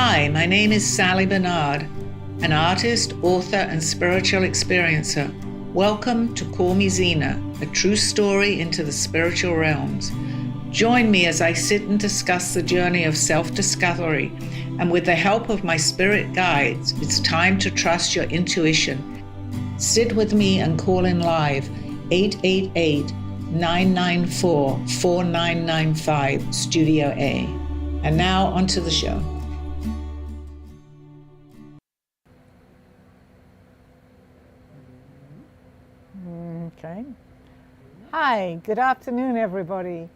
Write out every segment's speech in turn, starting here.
Hi, my name is Sally Bernard, an artist, author, and spiritual experiencer. Welcome to Call Me Zena, a true story into the spiritual realms. Join me as I sit and discuss the journey of self-discovery, and with the help of my spirit guides, it's time to trust your intuition. Sit with me and call in live 888-994-4995, Studio A. And now onto the show. Okay. Hi, good afternoon, everybody.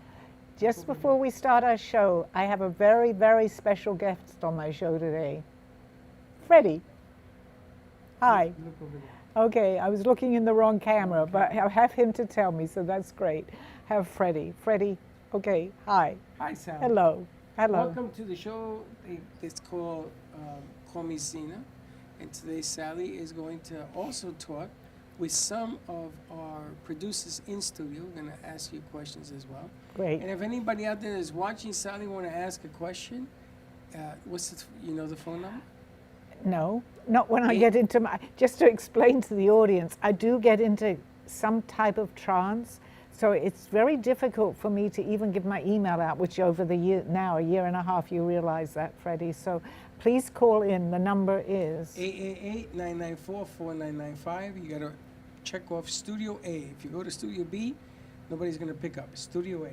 Just before we start our show, I have a very, very special guest on my show today. Freddie. Hi. Okay, I was looking in the wrong camera, but I'll have him to tell me, so that's great. Have Freddie. Freddie, okay, hi. Hi, Sally. Hello. Hello. Welcome to the show. It's called Call Me Zena. And today Sally is going to also talk with some of our producers in studio. We're going to ask you questions as well. Great. And if anybody out there is watching, Sally, want to ask a question, what's the phone number? No, not when I get into my, just to explain to the audience, I do get into some type of trance. So it's very difficult for me to even give my email out, which over the year, now a year and a half, you realize that, Freddie. So please call in. The number is 888-994-4995. You got to check off Studio A. If you go to Studio B, nobody's going to pick up. Studio A,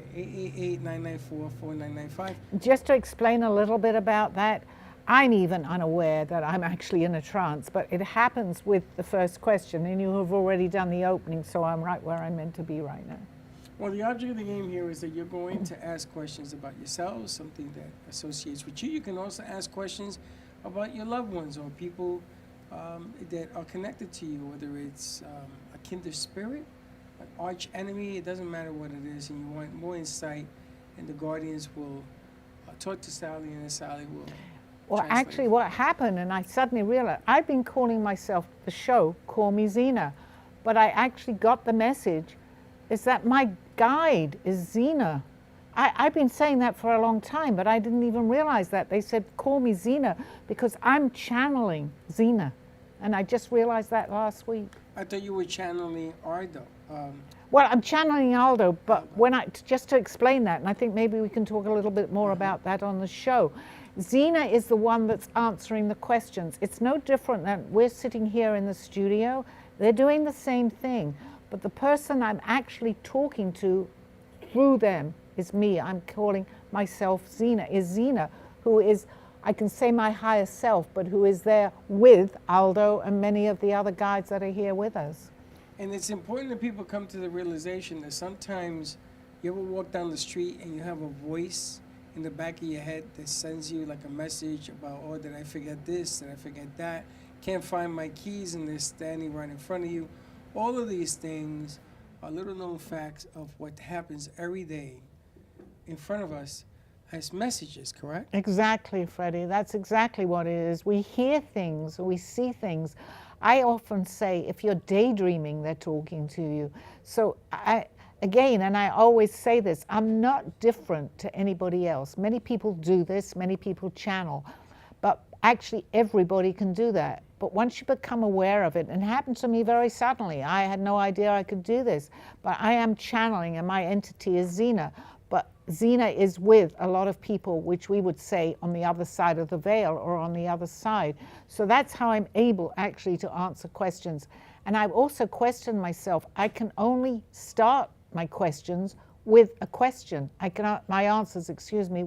888-994-4995. Just to explain a little bit about that, I'm even unaware that I'm actually in a trance, but it happens with the first question, and you have already done the opening, so I'm right where I'm meant to be right now. Well, the object of the game here is that you're going to ask questions about yourselves, something that associates with you. You can also ask questions about your loved ones or people that are connected to you, whether it's a kindred spirit, an arch enemy, it doesn't matter what it is, and you want more insight, and the guardians will talk to Sally, and then Sally will Well, translate. actually what happened, and I suddenly realized, I've been calling myself the show, Call Me Zena, but I actually got the message, is that my guide is Zena. I've been saying that for a long time, but I didn't even realize that. They said, call me Zena, because I'm channeling Zena. And I just realized that last week. I thought you were channeling Ardo. Well, I'm channeling Aldo, but just to explain that, and I think maybe we can talk a little bit more about that on the show. Zena is the one that's answering the questions. It's no different than we're sitting here in the studio. They're doing the same thing, but the person I'm actually talking to through them is me. I'm calling myself Zena, who is, I can say my higher self, but who is there with Aldo and many of the other guides that are here with us. And it's important that people come to the realization that sometimes you ever walk down the street and you have a voice in the back of your head that sends you like a message about, oh, did I forget this, did I forget that, can't find my keys, and they're standing right in front of you. All of these things are little known facts of what happens every day in front of us as messages, correct? Exactly, Freddie. That's exactly what it is. We hear things, we see things. I often say, if you're daydreaming, they're talking to you. So again, and I always say this, I'm not different to anybody else. Many people do this, many people channel, but actually everybody can do that. But once you become aware of it, and it happened to me very suddenly, I had no idea I could do this, but I am channeling, and my entity is Zena. But Zena is with a lot of people, which we would say on the other side of the veil or on the other side. So that's how I'm able actually to answer questions. And I've also questioned myself. I can only start my questions with a question. My answers,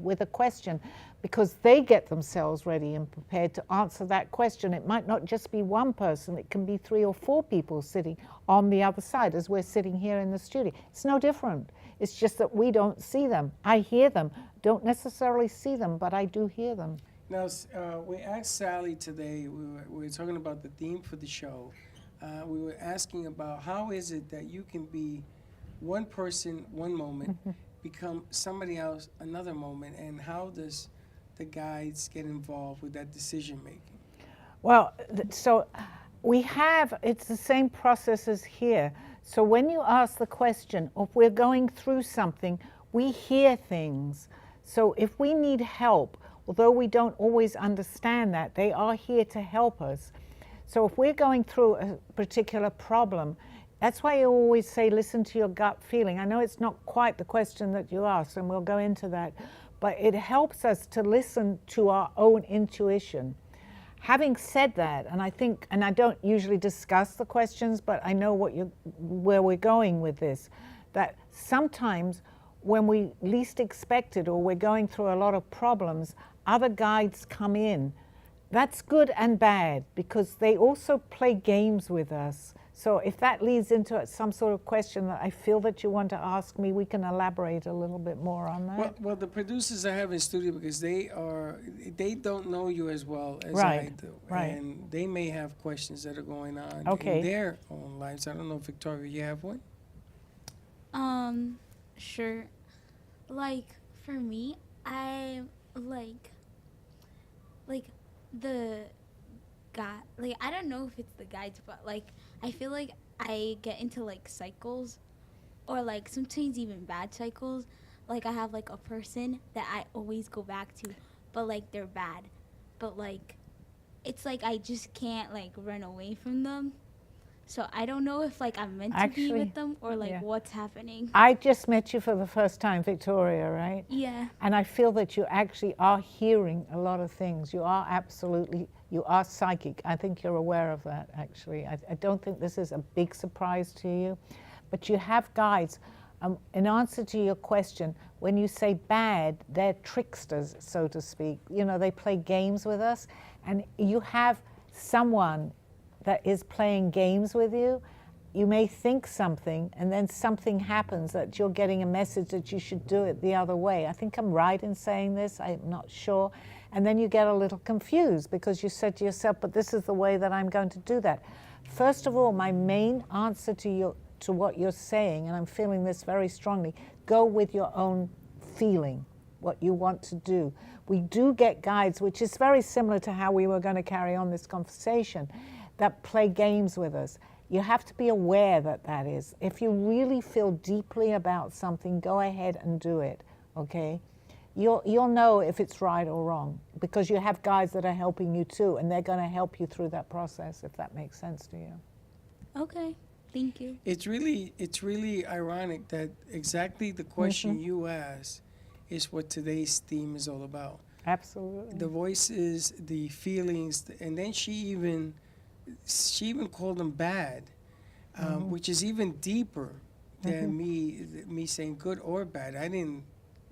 with a question, because they get themselves ready and prepared to answer that question. It might not just be one person, it can be 3 or 4 people sitting on the other side as we're sitting here in the studio. It's no different. It's just that we don't see them. I hear them, don't necessarily see them, but I do hear them. Now, we asked Sally today, we were talking about the theme for the show. We were asking about how is it that you can be one person one moment, become somebody else another moment, and how does the guides get involved with that decision making? Well, so it's the same process as here. So when you ask the question, if we're going through something, we hear things. So if we need help, although we don't always understand that, they are here to help us. So if we're going through a particular problem, that's why I always say listen to your gut feeling. I know it's not quite the question that you asked, and we'll go into that, but it helps us to listen to our own intuition. Having said that, and I think, and I don't usually discuss the questions, but I know where we're going with this, that sometimes when we least expect it or we're going through a lot of problems, other guides come in. That's good and bad because they also play games with us. So if that leads into some sort of question that I feel that you want to ask me, we can elaborate a little bit more on that. Well, the producers I have in studio, because they don't know you as well as Right, I do, right. and they may have questions that are going on Okay. in their own lives. I don't know, Victoria, you have one? Sure. Like for me, I like the guy. Like I don't know if it's the guides, but like I feel like I get into like cycles, or like sometimes even bad cycles. Like I have like a person that I always go back to, but like they're bad, but like it's like I just can't like run away from them. So I don't know if like I'm meant to be Actually, with them or like yeah. what's happening. I just met you for the first time, Victoria, right? Yeah. And I feel that you actually are hearing a lot of things. You are psychic. I think you're aware of that, actually. I don't think this is a big surprise to you, but you have guides. In answer to your question, when you say bad, they're tricksters, so to speak. You know, they play games with us, and you have someone that is playing games with you. You may think something, and then something happens that you're getting a message that you should do it the other way. I think I'm right in saying this, I'm not sure. And then you get a little confused because you said to yourself, but this is the way that I'm going to do that. First of all, my main answer to what you're saying, and I'm feeling this very strongly, go with your own feeling, what you want to do. We do get guides, which is very similar to how we were going to carry on this conversation, that play games with us. You have to be aware that that is. If you really feel deeply about something, go ahead and do it, okay? You'll know if it's right or wrong because you have guides that are helping you too, and they're going to help you through that process, if that makes sense to you. Okay. Thank you. It's really ironic that exactly the question you asked is what today's theme is all about. Absolutely. The voices, the feelings, and then she even called them bad, which is even deeper than me saying good or bad. I didn't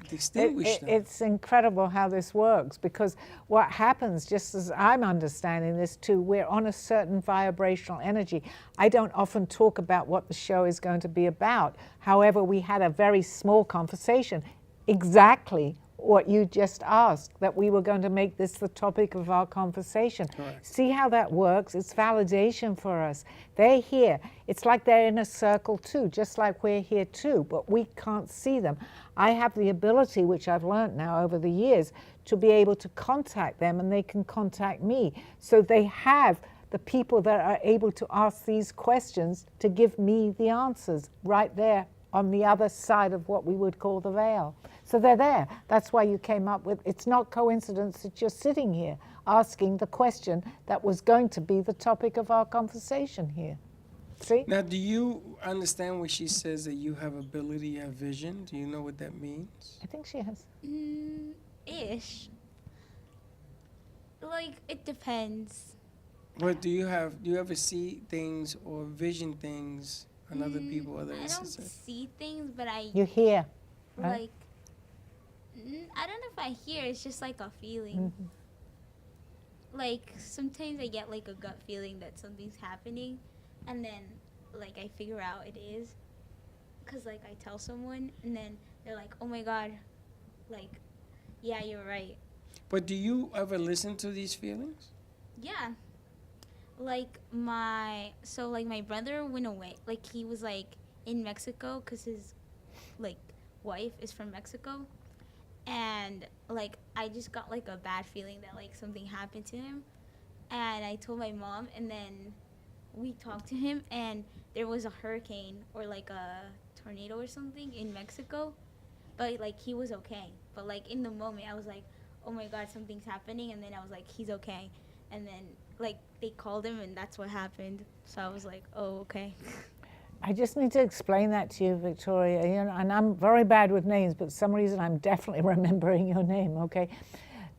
distinguish them. It's incredible how this works because what happens, just as I'm understanding this too, we're on a certain vibrational energy. I don't often talk about what the show is going to be about. However, we had a very small conversation, exactly what you just asked, that we were going to make this the topic of our conversation. Correct. See how that works? It's validation for us. They're here. It's like they're in a circle too, just like we're here too, but we can't see them. I have the ability, which I've learned now over the years, to be able to contact them and they can contact me. So they have the people that are able to ask these questions to give me the answers right there on the other side of what we would call the veil. So they're there. That's why you came up with, it's not coincidence that you're sitting here asking the question that was going to be the topic of our conversation here. See? Now, do you understand when she says that you have ability, you have vision? Do you know what that means? I think she has. Ish. Like it depends. What do you ever see things or vision things on other people, other I don't instances? see things, but You hear, right? like. I don't know if I hear. It's just like a feeling. Like sometimes I get like a gut feeling that something's happening, and then like I figure out it is, cause like I tell someone, and then they're like, "Oh my God," like, "Yeah, you're right." But do you ever listen to these feelings? Yeah. Like my brother went away. Like he was like in Mexico because his like wife is from Mexico, and like I just got like a bad feeling that like something happened to him, and I told my mom, and then we talked to him, and there was a hurricane or like a tornado or something in Mexico, but like he was okay. But like in the moment I was like, oh my God, something's happening. And then I was like, he's okay. And then like they called him and that's what happened. So I was like, oh, okay. I just need to explain that to you, Victoria. You know, and I'm very bad with names, but for some reason I'm definitely remembering your name, okay?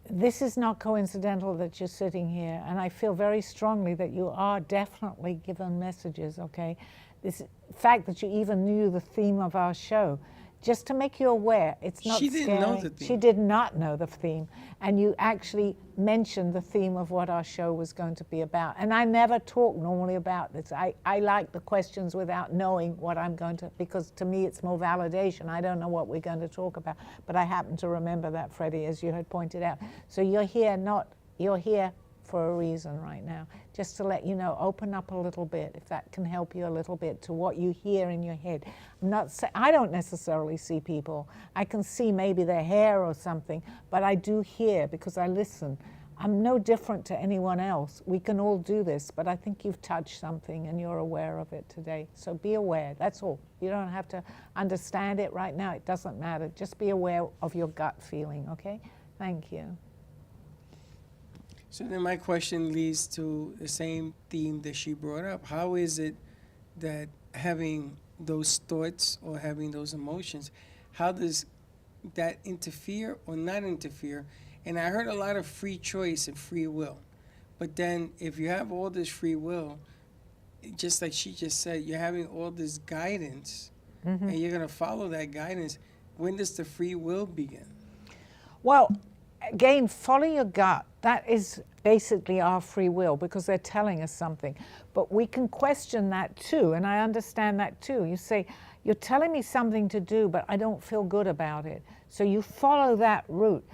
This is not coincidental that you're sitting here, and I feel very strongly that you are definitely given messages, okay? This fact that you even knew the theme of our show, just to make you aware, it's not She scary. didn't know the theme. She did not know the theme, and you actually mentioned the theme of what our show was going to be about. And I never talk normally about this. I like the questions without knowing what I'm going to, because to me it's more validation. I don't know what we're going to talk about, but I happen to remember that, Freddie, as you had pointed out. So you're here for a reason right now, just to let you know, open up a little bit, if that can help you a little bit, to what you hear in your head. I don't necessarily see people. I can see maybe their hair or something, but I do hear because I listen. I'm no different to anyone else. We can all do this, but I think you've touched something and you're aware of it today. So be aware, that's all. You don't have to understand it right now, it doesn't matter. Just be aware of your gut feeling, okay? Thank you. So then my question leads to the same theme that she brought up. How is it that having those thoughts or having those emotions, how does that interfere or not interfere? And I heard a lot of free choice and free will. But then if you have all this free will, just like she just said, you're having all this guidance and you're going to follow that guidance. When does the free will begin? Well, again, follow your gut. That is basically our free will because they're telling us something. But we can question that too, and I understand that too. You say, you're telling me something to do, but I don't feel good about it. So you follow that route.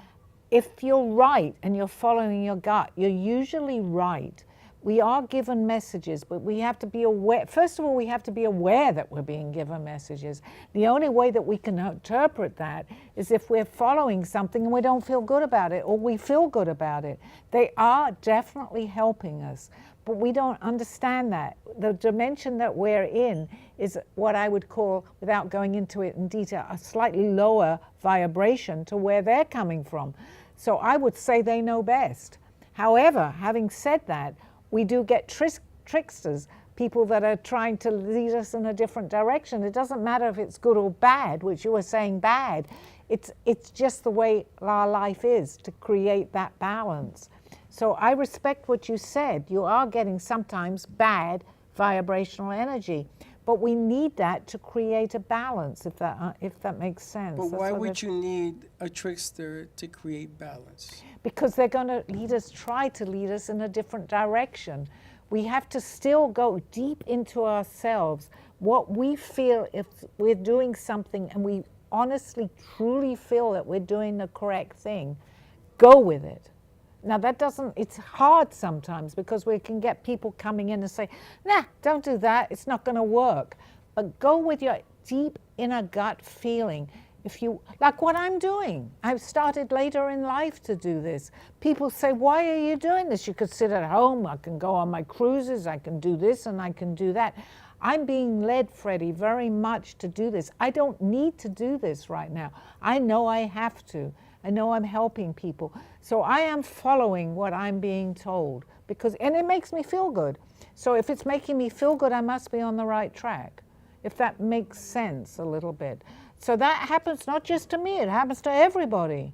If you're right and you're following your gut, you're usually right. We are given messages, but we have to be aware. First of all, we have to be aware that we're being given messages. The only way that we can interpret that is if we're following something and we don't feel good about it, or we feel good about it. They are definitely helping us, but we don't understand that. The dimension that we're in is what I would call, without going into it in detail, a slightly lower vibration to where they're coming from. So I would say they know best. However, having said that, we do get tricksters, people that are trying to lead us in a different direction. It doesn't matter if it's good or bad, which you were saying bad. It's just the way our life is, to create that balance. So I respect what you said. You are getting sometimes bad vibrational energy, but we need that to create a balance, if that makes sense. But why would you need a trickster to create balance? Because they're going to try to lead us in a different direction. We have to still go deep into ourselves. What we feel, if we're doing something and we honestly, truly feel that we're doing the correct thing, go with it. Now it's hard sometimes because we can get people coming in and say, nah, don't do that, it's not going to work. But go with your deep inner gut feeling. If you, like what I'm doing, I've started later in life to do this. People say, why are you doing this? You could sit at home, I can go on my cruises, I can do this and I can do that. I'm being led, Freddie, very much to do this. I don't need to do this right now. I know I have to. I know I'm helping people. So I am following what I'm being told and it makes me feel good. So if it's making me feel good, I must be on the right track, if that makes sense a little bit. So that happens not just to me, it happens to everybody.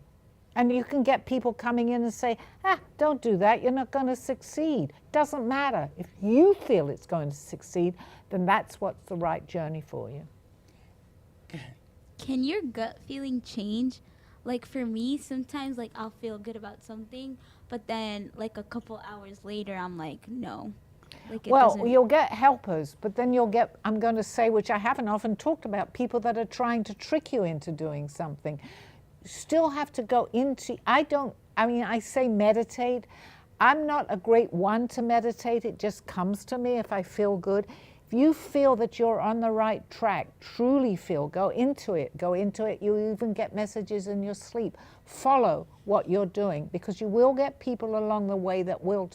And you can get people coming in and say, don't do that, you're not going to succeed. Doesn't matter. If you feel it's going to succeed, then that's what's the right journey for you. Can your gut feeling change? Like for me, sometimes like I'll feel good about something, but then like a couple hours later, I'm like, no. Like You'll get helpers, but then you'll get, I'm going to say, which I haven't often talked about, people that are trying to trick you into doing something. Still have to go into, I say meditate. I'm not a great one to meditate. It just comes to me if I feel good. If you feel that you're on the right track, truly feel, go into it. You even get messages in your sleep. Follow what you're doing, because you will get people along the way that will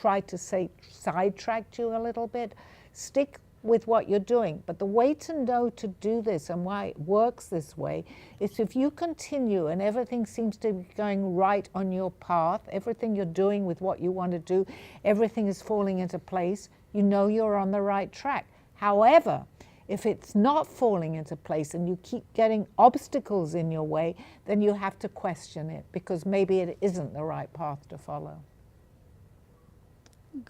try to say sidetrack you a little bit. Stick with what you're doing. But the way to know to do this and why it works this way is if you continue and everything seems to be going right on your path, everything you're doing with what you want to do, everything is falling into place, you know you're on the right track. However, if it's not falling into place and you keep getting obstacles in your way, then you have to question it because maybe it isn't the right path to follow.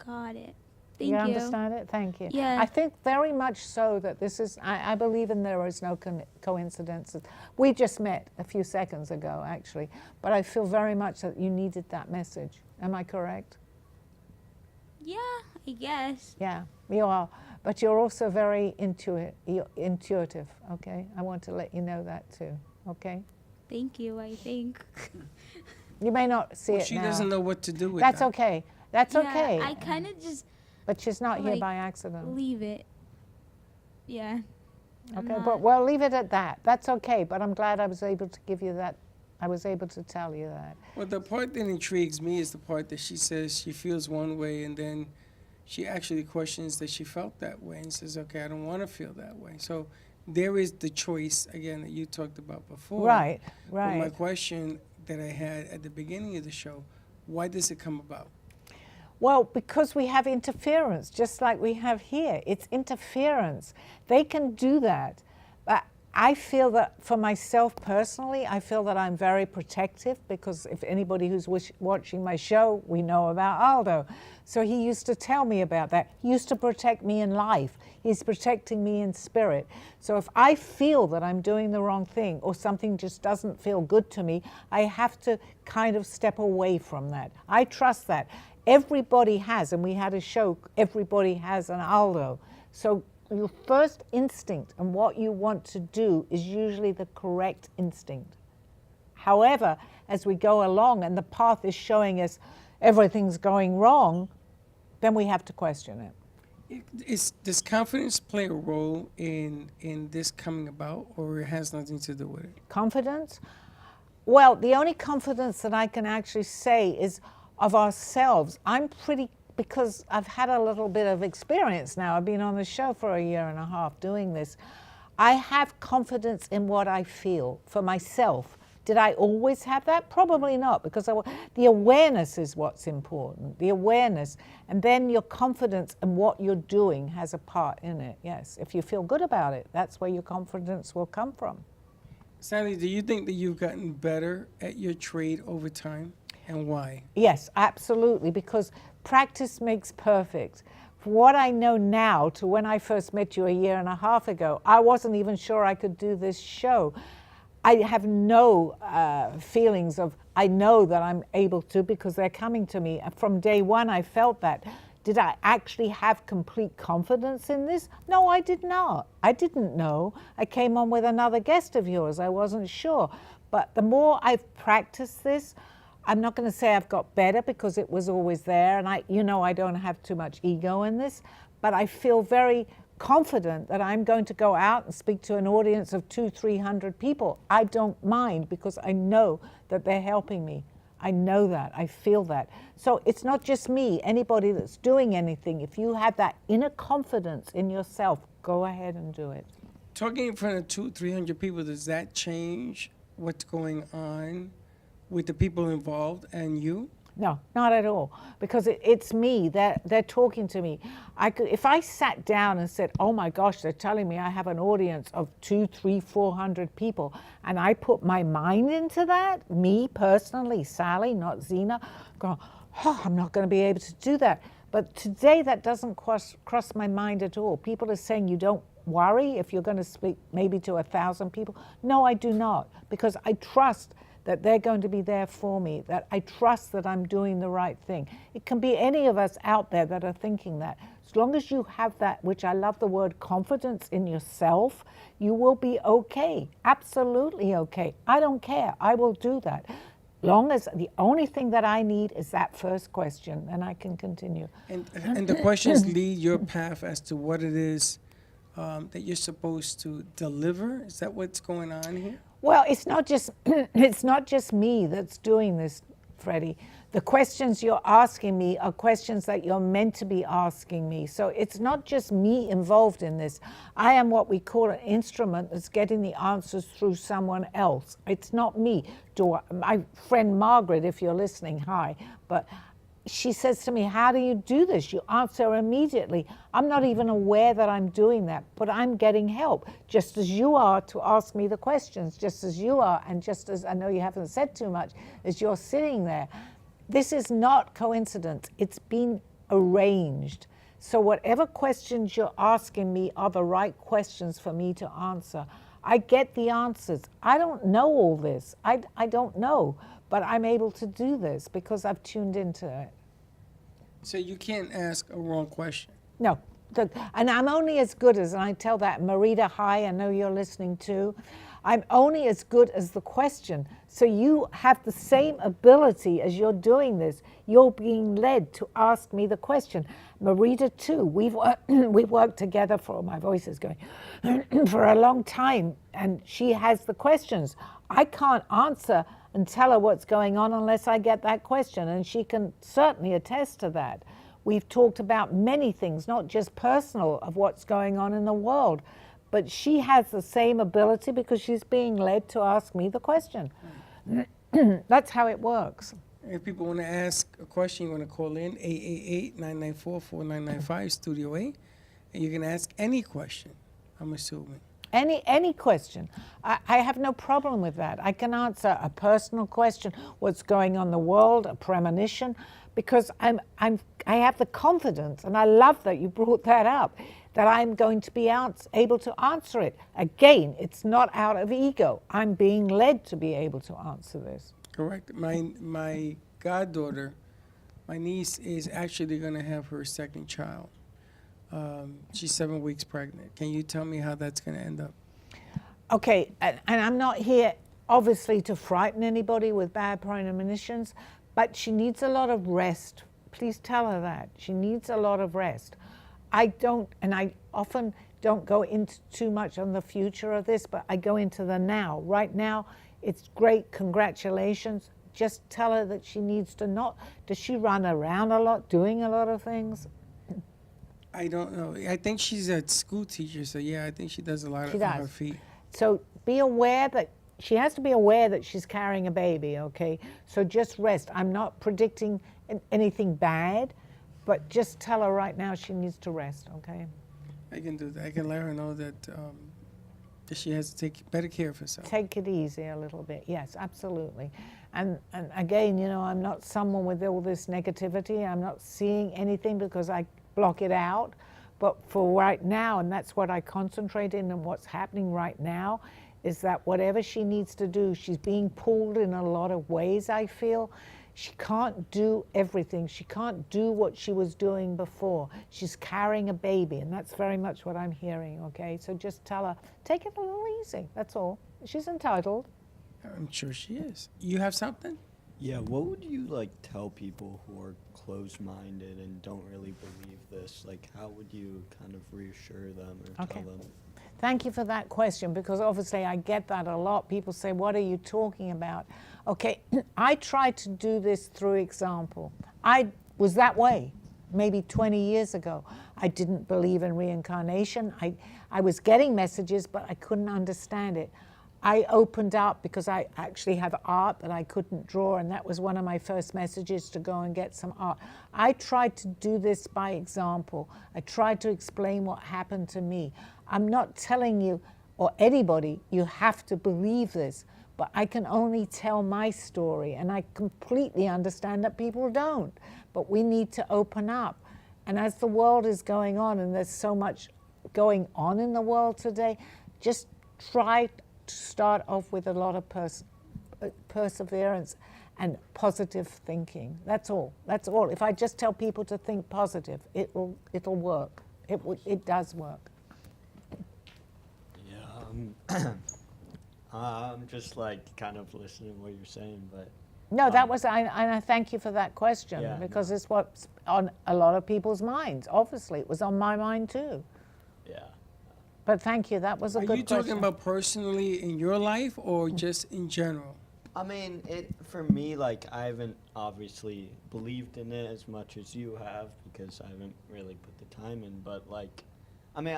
Got it. Thank You you. understand it? Thank you. Yeah. I think very much so that this is, I believe in there is no coincidences. We just met a few seconds ago, actually, but I feel very much that you needed that message. Am I correct? Yeah, I guess. Yeah, you are. But you're also very intuitive, okay? I want to let you know that too, okay? Thank you, I think. You may not see Well, it she now. doesn't know what to do with That's that. okay. That's Yeah, okay. I kind of just But she's not here like, by accident. leave it. Yeah. I'm Okay, not- but we'll leave it at that. That's okay, but I'm glad I was able to give you that. I was able to tell you that. Well, the part that intrigues me is the part that she says she feels one way and then she actually questions that she felt that way and says, okay, I don't want to feel that way. So there is the choice, again, that you talked about before. Right, But my right. question that I had at the beginning of the show, why does it come about? Well, because we have interference, just like we have here. It's interference. They can do that. But I feel that for myself personally, I feel that I'm very protective because if anybody who's watching my show, we know about Aldo. So he used to tell me about that. He used to protect me in life. He's protecting me in spirit. So if I feel that I'm doing the wrong thing or something just doesn't feel good to me, I have to kind of step away from that. I trust that. Everybody has, and we had a show, everybody has an Aldo. So your first instinct and what you want to do is usually the correct instinct. However, as we go along and the path is showing us everything's going wrong, then we have to question it. Does confidence play a role in this coming about, or it has nothing to do with it? Confidence? Well, the only confidence that I can actually say is of ourselves. I'm pretty, because I've had a little bit of experience now. I've been on the show for 1.5 years doing this. I have confidence in what I feel for myself. Did I always have that? Probably not, because the awareness is what's important, the awareness. And then your confidence in what you're doing has a part in it, yes. If you feel good about it, that's where your confidence will come from. Sally, do you think that you've gotten better at your trade over time, and why? Yes, absolutely, because practice makes perfect. From what I know now to when I first met you 1.5 years ago, I wasn't even sure I could do this show. I have no feelings of, I know that I'm able to because they're coming to me. From day one, I felt that. Did I actually have complete confidence in this? No, I did not. I didn't know. I came on with another guest of yours. I wasn't sure. But the more I've practiced this, I'm not going to say I've got better because it was always there. And I don't have too much ego in this, but I feel very confident that I'm going to go out and speak to an audience of 200-300 people. I don't mind because I know that they're helping me. I know that, I feel that. So it's not just me, anybody that's doing anything. If you have that inner confidence in yourself, go ahead and do it. Talking in front of 200-300 people, does that change what's going on with the people involved and you? No, not at all, because it's me. They're talking to me. If I sat down and said, "Oh my gosh, they're telling me I have an audience of 200, 300, 400 people," and I put my mind into that, me personally, Sally, not Zena, go, "Oh, I'm not going to be able to do that." But today, that doesn't cross my mind at all. People are saying, "You don't worry if you're going to speak maybe to 1,000 people." No, I do not, because I trust that they're going to be there for me, that I trust that I'm doing the right thing. It can be any of us out there that are thinking that. As long as you have that, which I love the word confidence in yourself, you will be okay, absolutely okay. I don't care, I will do that. Long as the only thing that I need is that first question, and I can continue. And the questions lead your path as to what it is that you're supposed to deliver? Is that what's going on here? Well, it's not just me that's doing this, Freddie. The questions you're asking me are questions that you're meant to be asking me. So it's not just me involved in this. I am what we call an instrument that's getting the answers through someone else. It's not me. My friend Margaret, if you're listening, hi, but she says to me, how do you do this? You answer immediately. I'm not even aware that I'm doing that, but I'm getting help, just as you are to ask me the questions, just as you are, and just as I know you haven't said too much, as you're sitting there. This is not coincidence. It's been arranged. So whatever questions you're asking me are the right questions for me to answer. I get the answers. I don't know all this. I don't know, but I'm able to do this because I've tuned into it. So you can't ask a wrong question. No, and I'm only as good as, and I tell that, Marita, hi, I know you're listening too. I'm only as good as the question. So you have the same ability as you're doing this. You're being led to ask me the question. Marita too, we've worked together for, my voice is going, for a long time, and she has the questions. I can't answer and tell her what's going on unless I get that question, and she can certainly attest to that. We've talked about many things, not just personal of what's going on in the world, but she has the same ability because she's being led to ask me the question. That's how it works. If people want to ask a question, you want to call in 888-994-4995, Studio A, and you can ask any question, I'm assuming. Any question. I have no problem with that. I can answer a personal question, what's going on in the world, a premonition, because I have the confidence, and I love that you brought that up, that I'm going to be able to answer it. Again, it's not out of ego. I'm being led to be able to answer this. Correct. My goddaughter, my niece, is actually going to have her second child. She's 7 weeks pregnant. Can you tell me how that's going to end up? Okay, and I'm not here, obviously, to frighten anybody with bad premonitions, but she needs a lot of rest. Please tell her that. She needs a lot of rest. I often don't go into too much on the future of this, but I go into the now. Right now, it's great, congratulations. Just tell her that she needs to not, does she run around a lot, doing a lot of things? I don't know. I think she's a school teacher, so yeah, I think she does a lot on her feet. So be aware that she has to be aware that she's carrying a baby, okay? So just rest. I'm not predicting anything bad, but just tell her right now she needs to rest, okay? I can do that. I can let her know that she has to take better care of herself. Take it easy a little bit. Yes, absolutely. And again, you know, I'm not someone with all this negativity. I'm not seeing anything because I block it out. But for right now, and that's what I concentrate in and what's happening right now, is that whatever she needs to do, she's being pulled in a lot of ways, I feel. She can't do everything. She can't do what she was doing before. She's carrying a baby, and that's very much what I'm hearing, okay? So just tell her, take it a little easy, that's all. She's entitled. I'm sure she is. You have something? Yeah, what would you tell people who are closed-minded and don't really believe this? How would you kind of reassure them or tell them? Thank you for that question, because obviously I get that a lot. People say, what are you talking about? Okay, I try to do this through example. I was that way maybe 20 years ago. I didn't believe in reincarnation. I was getting messages, but I couldn't understand it. I opened up because I actually have art that I couldn't draw, and that was one of my first messages, to go and get some art. I tried to do this by example. I tried to explain what happened to me. I'm not telling you or anybody you have to believe this, but I can only tell my story, and I completely understand that people don't. But we need to open up. And as the world is going on, and there's so much going on in the world today, just try to start off with a lot of perseverance and positive thinking. That's all. That's all. If I just tell people to think positive, it'll work. It does work. Yeah, I'm just kind of listening to what you're saying, but no, that was, and I thank you for that question, yeah, because it's what's on a lot of people's minds. Obviously, it was on my mind too. Yeah. But thank you. That was a good question. Are you talking about personally in your life or just in general? I mean, it for me, like, I haven't obviously believed in it as much as you have because I haven't really put the time in. But like, I mean,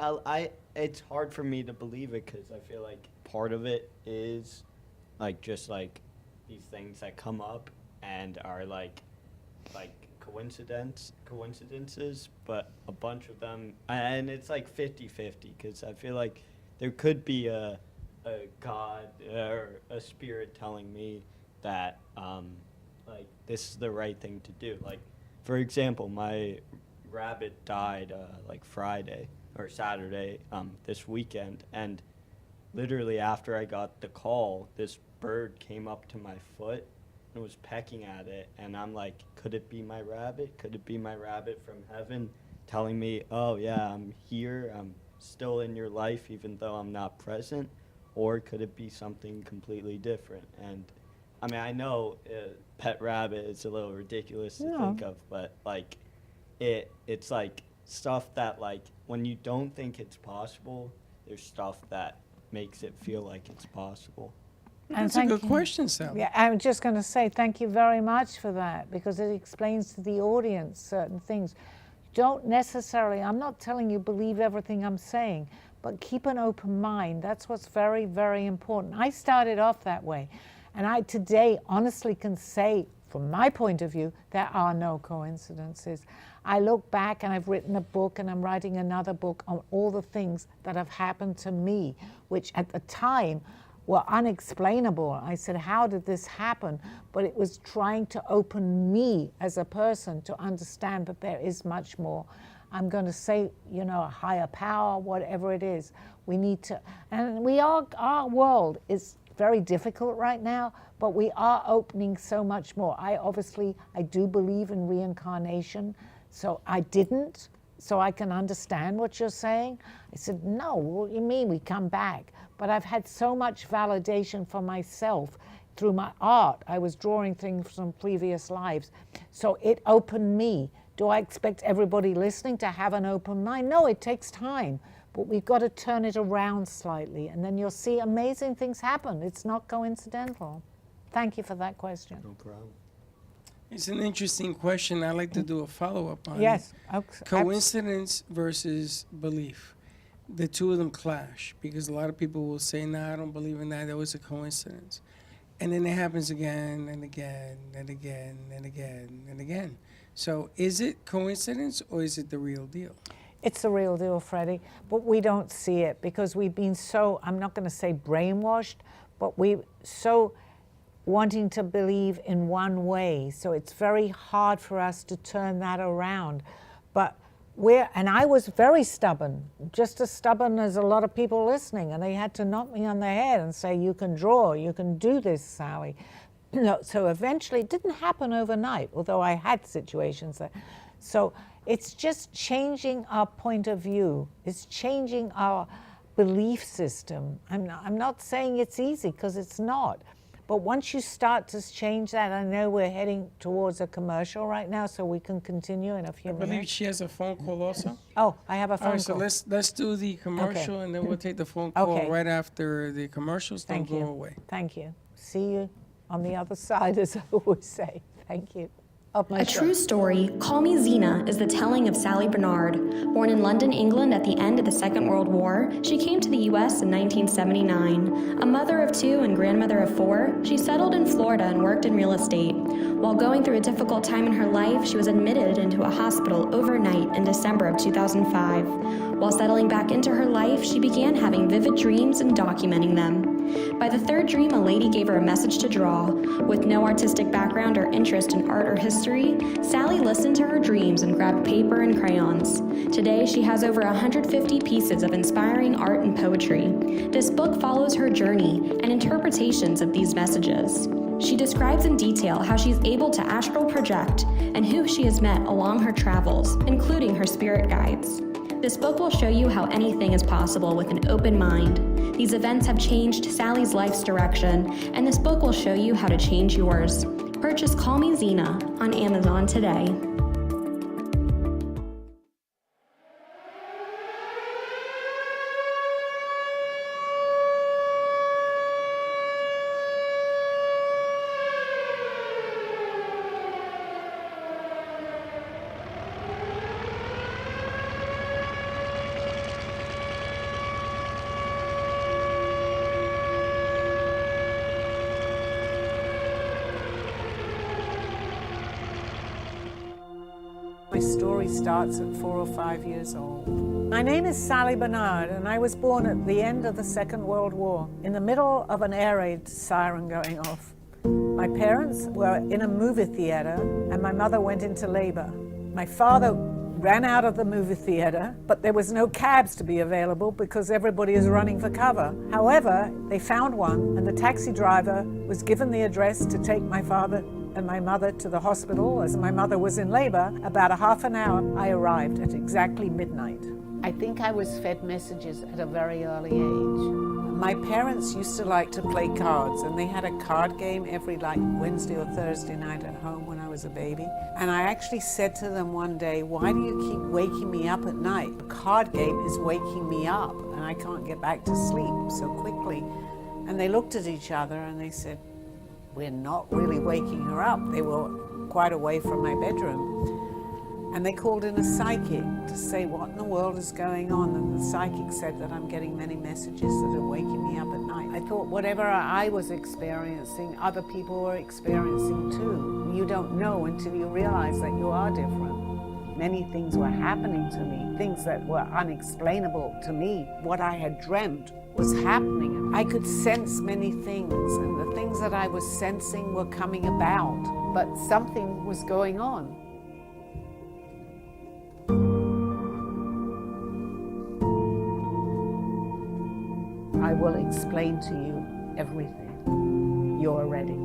it's hard for me to believe it because I feel like part of it is like just like these things that come up and are like coincidences, but a bunch of them, and it's like 50-50 because I feel like there could be a god or a spirit telling me that like this is the right thing to do. Like, for example, my rabbit died like Friday or Saturday this weekend, and literally after I got the call, this bird came up to my foot and was pecking at it, and I'm like, could it be my rabbit? Could it be my rabbit from heaven telling me, oh yeah, I'm here, I'm still in your life even though I'm not present? Or could it be something completely different? And I mean, I know pet rabbit is a little ridiculous to think of, but like it's like stuff that like when you don't think it's possible, there's stuff that makes it feel like it's possible. That's a good question, Sally. Yeah, I'm just going to say thank you very much for that because it explains to the audience certain things. Don't necessarily, I'm not telling you believe everything I'm saying, but keep an open mind. That's what's very, very important. I started off that way, and I today honestly can say, from my point of view, there are no coincidences. I look back and I've written a book and I'm writing another book on all the things that have happened to me, which at the time were unexplainable. I said, how did this happen? But it was trying to open me as a person to understand that there is much more. I'm going to say, you know, a higher power, whatever it is. We need to, and our world is very difficult right now, but we are opening so much more. I do believe in reincarnation, so I didn't, so I can understand what you're saying. I said, no, what do you mean we come back? But I've had so much validation for myself through my art. I was drawing things from previous lives. So it opened me. Do I expect everybody listening to have an open mind? No, it takes time. But we've got to turn it around slightly, and then you'll see amazing things happen. It's not coincidental. Thank you for that question. No problem. It's an interesting question. I'd like to do a follow-up on it. Yes. Coincidence versus belief. The two of them clash because a lot of people will say, no, I don't believe in that. That was a coincidence. And then it happens again and again and again and again and again. So is it coincidence or is it the real deal? It's the real deal, Freddie, but we don't see it because we've been so, I'm not going to say brainwashed, but we're so wanting to believe in one way. So it's very hard for us to turn that around. But and I was very stubborn, just as stubborn as a lot of people listening, and they had to knock me on the head and say, you can draw, you can do this, Sally. So eventually, it didn't happen overnight, although I had situations that. So it's just changing our point of view. It's changing our belief system. I'm not saying it's easy, because it's not. But once you start to change that, I know we're heading towards a commercial right now, so we can continue in a few minutes. I believe she has a phone call also. Oh, I have a phone All right, call. so let's do the commercial, and then we'll take the phone call right after the commercials. Don't Thank you. go away. Thank you. See you on the other side, as I always say. Thank you. A true story, Call Me Zena, is the telling of Sally Bernard. Born in London, England at the end of the Second World War, she came to the U.S. in 1979. A mother of two and grandmother of four, she settled in Florida and worked in real estate. While going through a difficult time in her life, she was admitted into a hospital overnight in December of 2005. While settling back into her life, she began having vivid dreams and documenting them. By the third dream, a lady gave her a message to draw. With no artistic background or interest in art or history, Sally listened to her dreams and grabbed paper and crayons. Today, she has over 150 pieces of inspiring art and poetry. This book follows her journey and interpretations of these messages. She describes in detail how she's able to astral project and who she has met along her travels, including her spirit guides. This book will show you how anything is possible with an open mind. These events have changed Sally's life's direction, and this book will show you how to change yours. Purchase Call Me Zena on Amazon today. story starts at 4 or 5 years old. My name is Sally Bernard, and I was born at the end of the Second World War, in the middle of an air raid siren going off. My parents were in a movie theater, and my mother went into labor. My father ran out of the movie theater, but there was no cabs to be available because everybody is running for cover. However, they found one, and the taxi driver was given the address to take my father and my mother to the hospital. As my mother was in labor, about a half an hour, I arrived at exactly midnight. I think I was fed messages at a very early age. My parents used to like to play cards, and they had a card game every Wednesday or Thursday night at home when I was a baby. And I actually said to them one day, "Why do you keep waking me up at night? The card game is waking me up, and I can't get back to sleep so quickly." And they looked at each other and they said, "We're not really waking her up." They were quite away from my bedroom. And they called in a psychic to say, "What in the world is going on?" And the psychic said that I'm getting many messages that are waking me up at night. I thought whatever I was experiencing, other people were experiencing too. You don't know until you realize that you are different. Many things were happening to me, things that were unexplainable to me. What I had dreamt was happening. I could sense many things, and the things that I was sensing were coming about, but something was going on. I will explain to you everything. You're ready.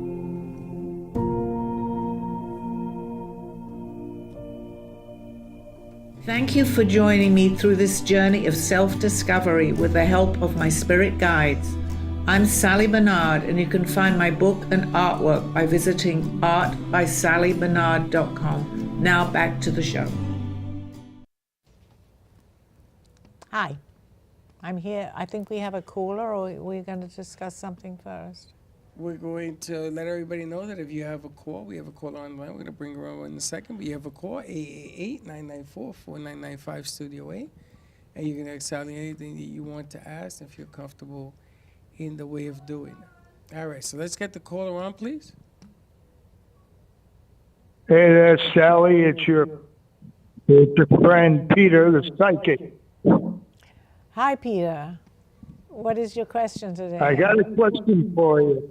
Thank you for joining me through this journey of self-discovery with the help of my spirit guides. I'm Sally Bernard, and you can find my book and artwork by visiting artbysallybernard.com. Now back to the show. Hi, I'm here. I think we have a caller, or we're going to discuss something first. We're going to let everybody know that if you have a call, we have a caller online. We're going to bring her on in a second. But you have a call, 888-994-4995, Studio A. And you can ask Sally anything that you want to ask if you're comfortable in the way of doing it. All right, so let's get the caller on, please. Hey there, Sally. It's your friend Peter, the psychic. Hi, Peter. What is your question today? I got a question for you.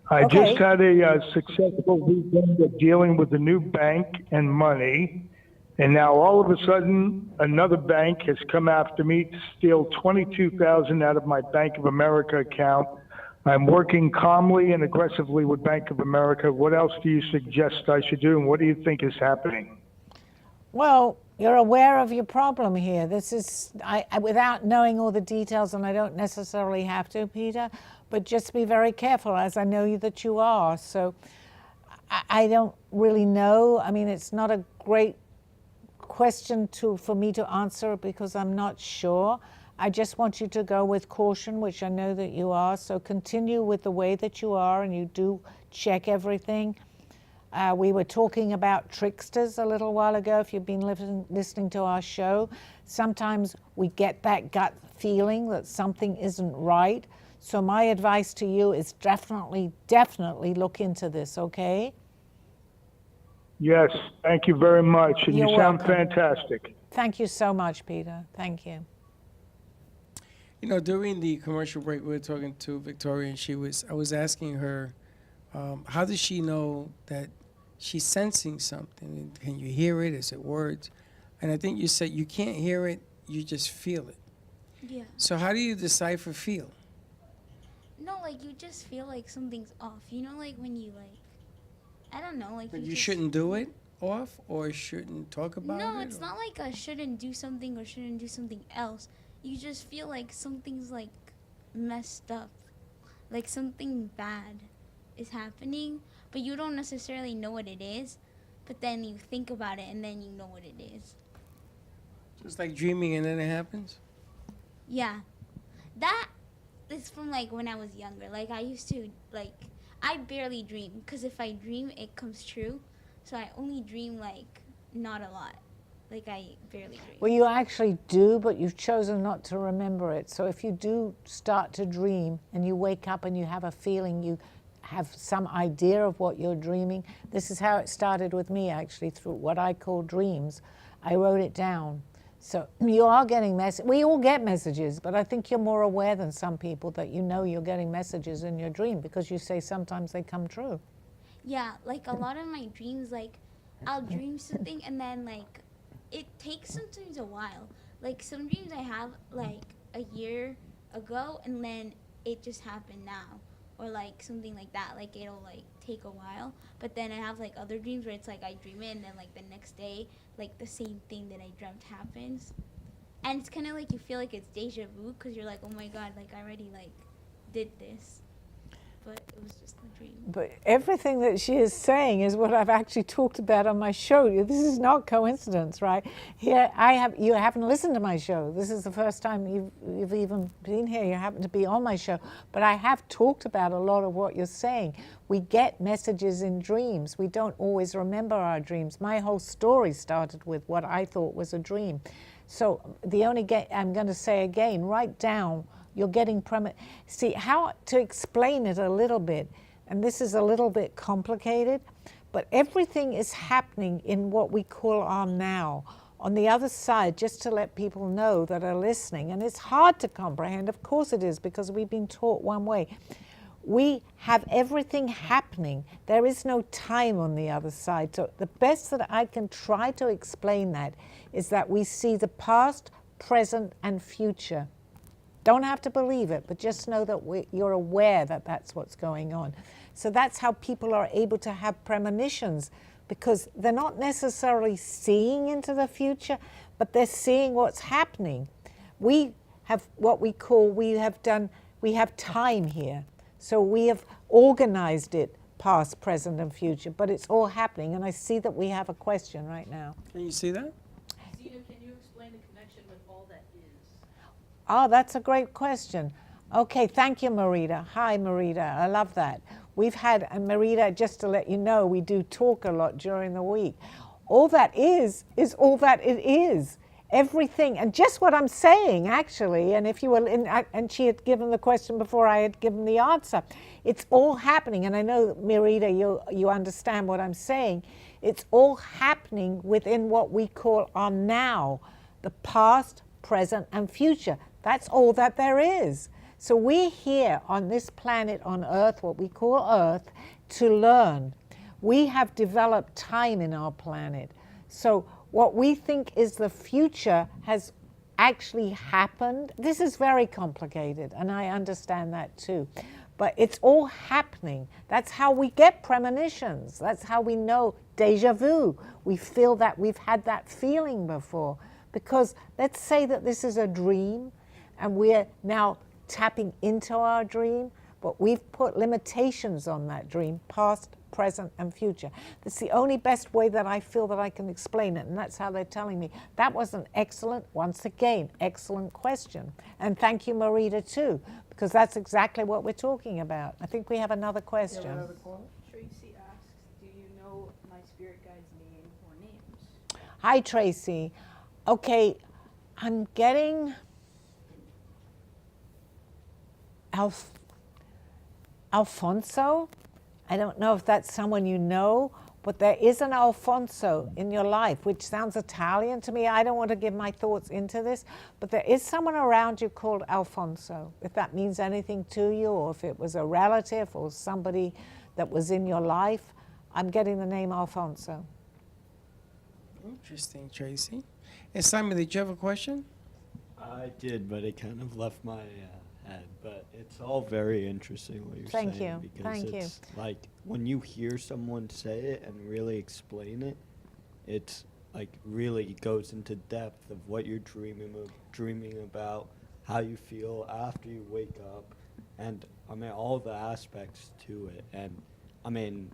I Okay. just had a successful weekend of dealing with the new bank and money, and now all of a sudden another bank has come after me to steal $22,000 out of my Bank of America account. I'm working calmly and aggressively with Bank of America. What else do you suggest I should do, and what do you think is happening? Well, you're aware of your problem here. This is, without knowing all the details, and I don't necessarily have to, Peter, but just be very careful, as I know that you are. So I don't really know. I mean, it's not a great question for me to answer because I'm not sure. I just want you to go with caution, which I know that you are. So continue with the way that you are, and you do check everything. We were talking about tricksters a little while ago, if you've been listening to our show. Sometimes we get that gut feeling that something isn't right. So my advice to you is definitely look into this, okay? Yes, thank you very much, and You're you sound welcome. fantastic. Thank you so much, Peter. Thank you. You know, during the commercial break, we were talking to Victoria, and I was asking her, how does she know that she's sensing something? Can you hear it? Is it words? And I think you said you can't hear it, you just feel it. Yeah. So how do you decipher feel? No, like you just feel like something's off. You know, like when you I don't know, like But you just, shouldn't do it off or shouldn't talk about it? No, it's or- not like I shouldn't do something or shouldn't do something else. You just feel like something's like messed up, like something bad is happening, but you don't necessarily know what it is. But then you think about it, and then you know what it is. Just like dreaming and then it happens? Yeah, that is from like when I was younger. Like I used to I barely dream, because if I dream, it comes true. So I only dream like not a lot. Like I barely dream. Well, you actually do, but you've chosen not to remember it. So if you do start to dream and you wake up and you have a feeling, you have some idea of what you're dreaming. This is how it started with me, actually, through what I call dreams. I wrote it down. So you are getting messages. We all get messages, but I think you're more aware than some people that you know you're getting messages in your dream, because you say sometimes they come true. Yeah, like a lot of my dreams, like I'll dream something and then like it takes sometimes a while. Like some dreams I have like a year ago and then it just happened now, or like something like that. Like it'll like take a while, but then I have like other dreams where it's like I dream it and then like the next day like the same thing that I dreamt happens. And it's kind of like you feel like it's deja vu because you're like, oh my god, like I already like did this, but it was just a dream. But everything that she is saying is what I've actually talked about on my show. This is not coincidence, right? Here, you haven't listened to my show. This is the first time you've even been here. You happen to be on my show. But I have talked about a lot of what you're saying. We get messages in dreams. We don't always remember our dreams. My whole story started with what I thought was a dream. So I'm going to say again, write down, you're getting see how to explain it a little bit, and this is a little bit complicated, but everything is happening in what we call our now. On the other side, just to let people know that are listening, and it's hard to comprehend, of course it is, because we've been taught one way. We have everything happening. There is no time on the other side. So the best that I can try to explain that is that we see the past, present, and future. Don't have to believe it, but just know that you're aware that that's what's going on. So that's how people are able to have premonitions, because they're not necessarily seeing into the future, but they're seeing what's happening. We have what we call, we have time here. So we have organized it, past, present, and future, but it's all happening. And I see that we have a question right now. Can you see that? Zena, can you explain the connection with all that is? Oh, that's a great question. Okay, thank you, Marita. Hi, Marita. I love that. We've had, and Marita, just to let you know, we do talk a lot during the week. All that is all that it is. Everything, and just what I'm saying, actually, and if you were in, and she had given the question before I had given the answer, it's all happening, and I know, Marita, you understand what I'm saying. It's all happening within what we call our now, the past, present, and future. That's all that there is. So we're here on this planet, on Earth, what we call Earth, to learn. We have developed time in our planet. So what we think is the future has actually happened. This is very complicated, and I understand that too. But it's all happening. That's how we get premonitions. That's how we know deja vu. We feel that we've had that feeling before. Because let's say that this is a dream, and we're now tapping into our dream, but we've put limitations on that dream, past, present, and future. That's the only best way that I feel that I can explain it, and that's how they're telling me. That was an excellent, once again, excellent question. And thank you, Marita, too, because that's exactly what we're talking about. I think we have another question. You have another caller? Tracy asks, do you know my spirit guide's name or names? Hi, Tracy. Okay, I'm getting Alfonso. I don't know if that's someone you know, but there is an Alfonso in your life, which sounds Italian to me. I don't want to give my thoughts into this, but there is someone around you called Alfonso. If that means anything to you, or if it was a relative or somebody that was in your life, I'm getting the name Alfonso. Interesting, Tracy. And Simon, did you have a question? I did, but it kind of left my head. But it's all very interesting what you're saying. Thank you. Because Thank you. it's like when you hear someone say it and really explain it, it's like really goes into depth of what you're dreaming about, how you feel after you wake up, and I mean all the aspects to it. And I mean,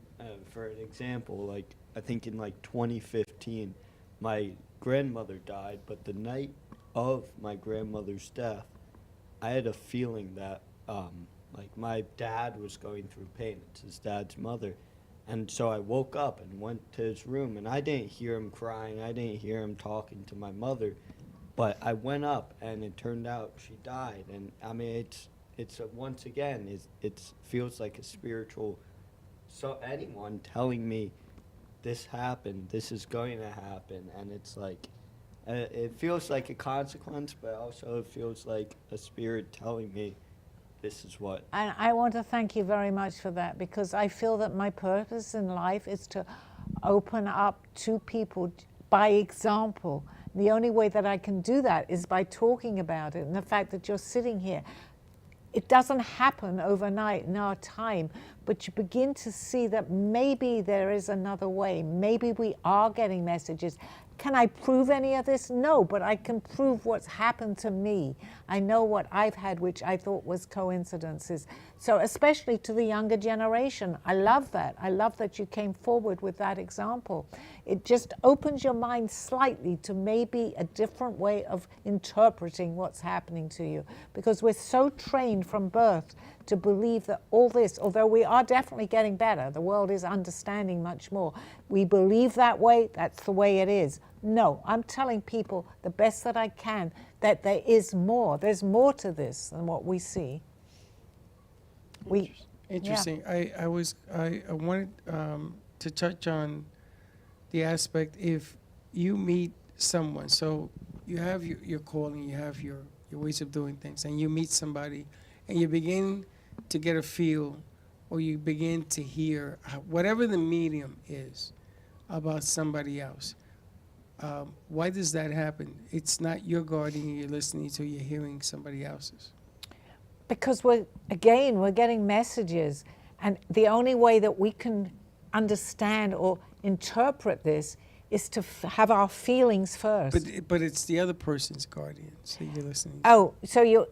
for an example, like I think in like 2015, my grandmother died, but the night of my grandmother's death, I had a feeling that like my dad was going through pain. It's his dad's mother. And so I woke up and went to his room, and I didn't hear him crying. I didn't hear him talking to my mother. But I went up, and it turned out she died. And I mean, it's once again, it feels like a spiritual, so anyone telling me this happened, this is going to happen, and it's like, it feels like a consequence, but also it feels like a spirit telling me this is what. And I want to thank you very much for that, because I feel that my purpose in life is to open up to people by example. The only way that I can do that is by talking about it. And the fact that you're sitting here, it doesn't happen overnight in our time, but you begin to see that maybe there is another way. Maybe we are getting messages. Can I prove any of this? No, but I can prove what's happened to me. I know what I've had, which I thought was coincidences. So especially to the younger generation, I love that. I love that you came forward with that example. It just opens your mind slightly to maybe a different way of interpreting what's happening to you, because we're so trained from birth to believe that all this, although we are definitely getting better, the world is understanding much more. We believe that way, that's the way it is. No, I'm telling people the best that I can that there is more. There's more to this than what we see. Interesting. I wanted to touch on the aspect, if you meet someone, so you have your calling, you have your ways of doing things, and you meet somebody, and you begin to get a feel, or you begin to hear whatever the medium is about somebody else. Why does that happen? It's not your guardian you're listening to, you're hearing somebody else's. Because we're getting messages, and the only way that we can understand or interpret this is to have our feelings first. But it's the other person's guardian, so you're listening. Oh, so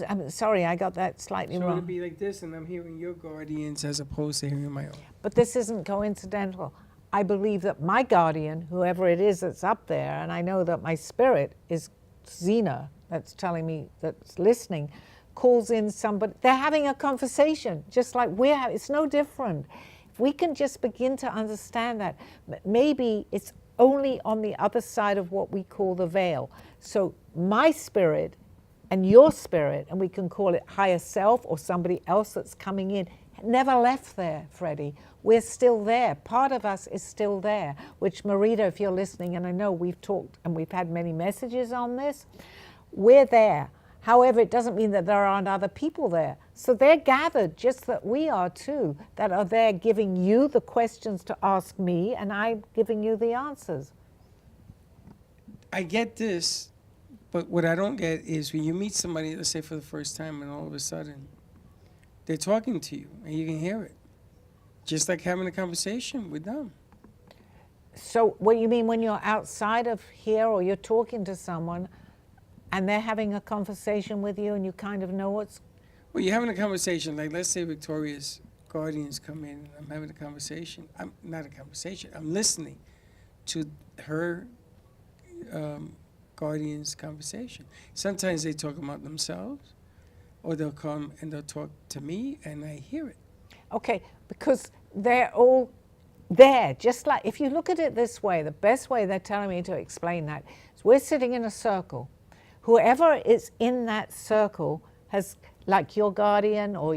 I'm sorry, I got that slightly So wrong. it'd be like this, and I'm hearing your guardians as opposed to hearing my own. But this isn't coincidental. I believe that my guardian, whoever it is that's up there, and I know that my spirit is Zena, that's telling me, that's listening, calls in somebody. They're having a conversation, just like we're having. It's no different. If we can just begin to understand that, maybe it's only on the other side of what we call the veil. So my spirit and your spirit, and we can call it higher self or somebody else that's coming in, never left there, Freddie. We're still there. Part of us is still there, which Marita, if you're listening, and I know we've talked and we've had many messages on this, we're there. However, it doesn't mean that there aren't other people there. So they're gathered, just that we are too, that are there giving you the questions to ask me, and I'm giving you the answers. I get this, but what I don't get is when you meet somebody, let's say for the first time, and all of a sudden they're talking to you and you can hear it. Just like having a conversation with them. So what you mean when you're outside of here or you're talking to someone and they're having a conversation with you and you kind of know what's... Well, you're having a conversation, like let's say Victoria's guardians come in and I'm having a conversation. I'm not a conversation, I'm listening to her guardian's conversation. Sometimes they talk about themselves, or they'll come and they'll talk to me and I hear it. Okay, because they're all there. Just like, if you look at it this way, the best way they're telling me to explain that is we're sitting in a circle. Whoever is in that circle has, like your guardian or